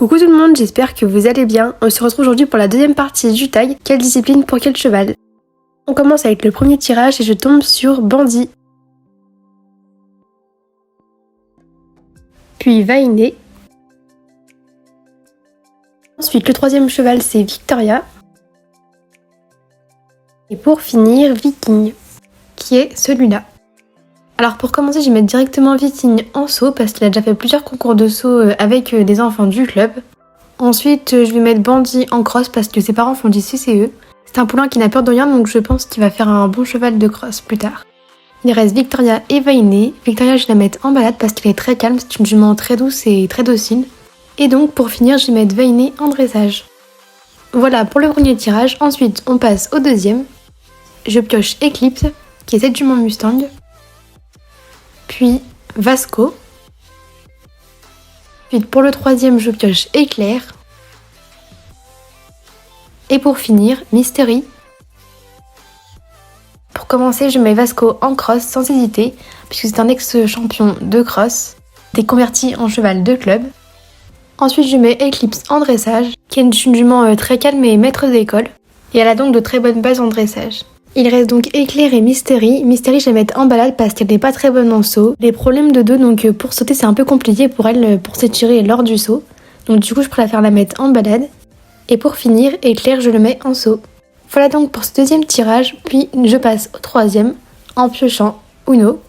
Coucou tout le monde, j'espère que vous allez bien. On se retrouve aujourd'hui pour la deuxième partie du tag. Quelle discipline pour quel cheval? On commence avec le premier tirage et je tombe sur Bandit. Puis Vainé. Ensuite le troisième cheval c'est Victoria. Et pour finir Viking, qui est celui-là. Alors pour commencer, je vais mettre directement Viking en saut parce qu'il a déjà fait plusieurs concours de saut avec des enfants du club. Ensuite, je vais mettre Bandit en cross parce que ses parents font du CCE. C'est un poulain qui n'a peur de rien, donc je pense qu'il va faire un bon cheval de cross plus tard. Il reste Victoria et Vainé. Victoria, je vais la mettre en balade parce qu'elle est très calme, c'est une jument très douce et très docile. Et donc pour finir, je vais mettre Vainé en dressage. Voilà pour le premier tirage. Ensuite, on passe au deuxième. Je pioche Eclipse, qui est cette jument Mustang. Puis Vasco. Ensuite pour le troisième, je pioche Éclair. Et pour finir, Mystery. Pour commencer, je mets Vasco en cross sans hésiter, puisque c'est un ex-champion de cross, déconverti en cheval de club. Ensuite, je mets Eclipse en dressage, qui est une jument très calme et maître d'école, et elle a donc de très bonnes bases en dressage. Il reste donc Éclair et Mystery. Mystery, je vais mettre en balade parce qu'elle n'est pas très bonne en saut. Les problèmes de dos, donc pour sauter, c'est un peu compliqué pour elle, pour s'étirer lors du saut. Donc du coup, je préfère la mettre en balade. Et pour finir, Éclair, je le mets en saut. Voilà donc pour ce deuxième tirage, puis je passe au troisième en piochant Uno,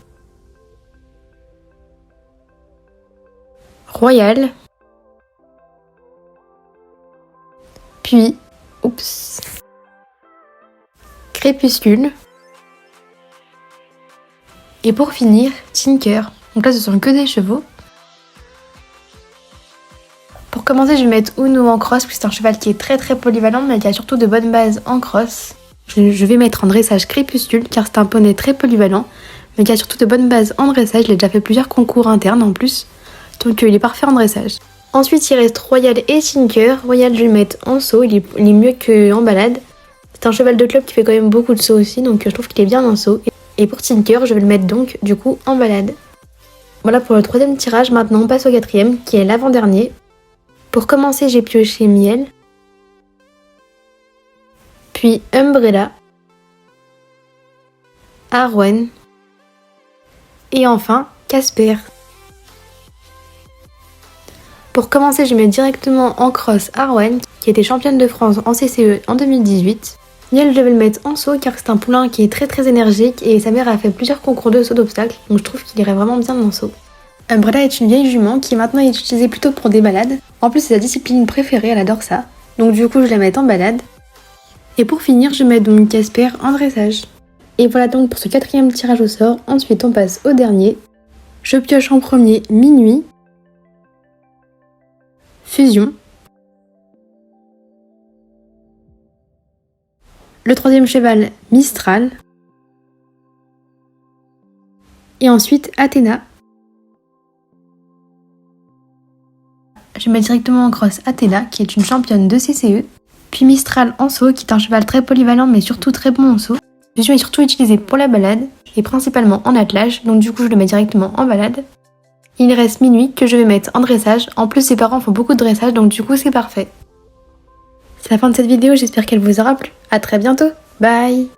Royal, puis Crépuscule, et pour finir, Tinker. Donc là, ce sont que des chevaux. Pour commencer, je vais mettre Uno en cross, puisque c'est un cheval qui est très polyvalent, mais qui a surtout de bonnes bases en cross. Je vais mettre en dressage Crépuscule, car c'est un poney très polyvalent, mais qui a surtout de bonnes bases en dressage. Il a déjà fait plusieurs concours internes en plus, donc il est parfait en dressage. Ensuite, il reste Royal et Tinker. Royal, je vais le mettre en saut, il est mieux qu'en balade. C'est un cheval de club qui fait quand même beaucoup de sauts aussi, donc je trouve qu'il est bien en saut. Et pour Tinker, je vais le mettre donc du coup en balade. Voilà pour le troisième tirage. Maintenant, on passe au quatrième, qui est l'avant-dernier. Pour commencer, j'ai pioché Miel, puis Umbrella, Arwen, et enfin Casper. Pour commencer, je mets directement en cross Arwen, qui était championne de France en CCE en 2018. Miel, je vais le mettre en saut car c'est un poulain qui est très énergique et sa mère a fait plusieurs concours de saut d'obstacles, donc je trouve qu'il irait vraiment bien en saut. Umbrella est une vieille jument qui maintenant est utilisée plutôt pour des balades. En plus, c'est sa discipline préférée, elle adore ça. Donc du coup, je la mets en balade. Et pour finir, je mets donc Casper en dressage. Et voilà donc pour ce quatrième tirage au sort. Ensuite, on passe au dernier. Je pioche en premier Minuit, Fusion, le troisième cheval Mistral, et ensuite Athéna. Je mets directement en cross Athéna, qui est une championne de CCE, puis Mistral en saut, qui est un cheval très polyvalent mais surtout très bon en saut. Fusion est surtout utilisé pour la balade, et principalement en attelage, donc du coup je le mets directement en balade. Il reste Minuit, que je vais mettre en dressage. En plus, ses parents font beaucoup de dressage, donc du coup c'est parfait. C'est la fin de cette vidéo, j'espère qu'elle vous aura plu. A très bientôt, bye!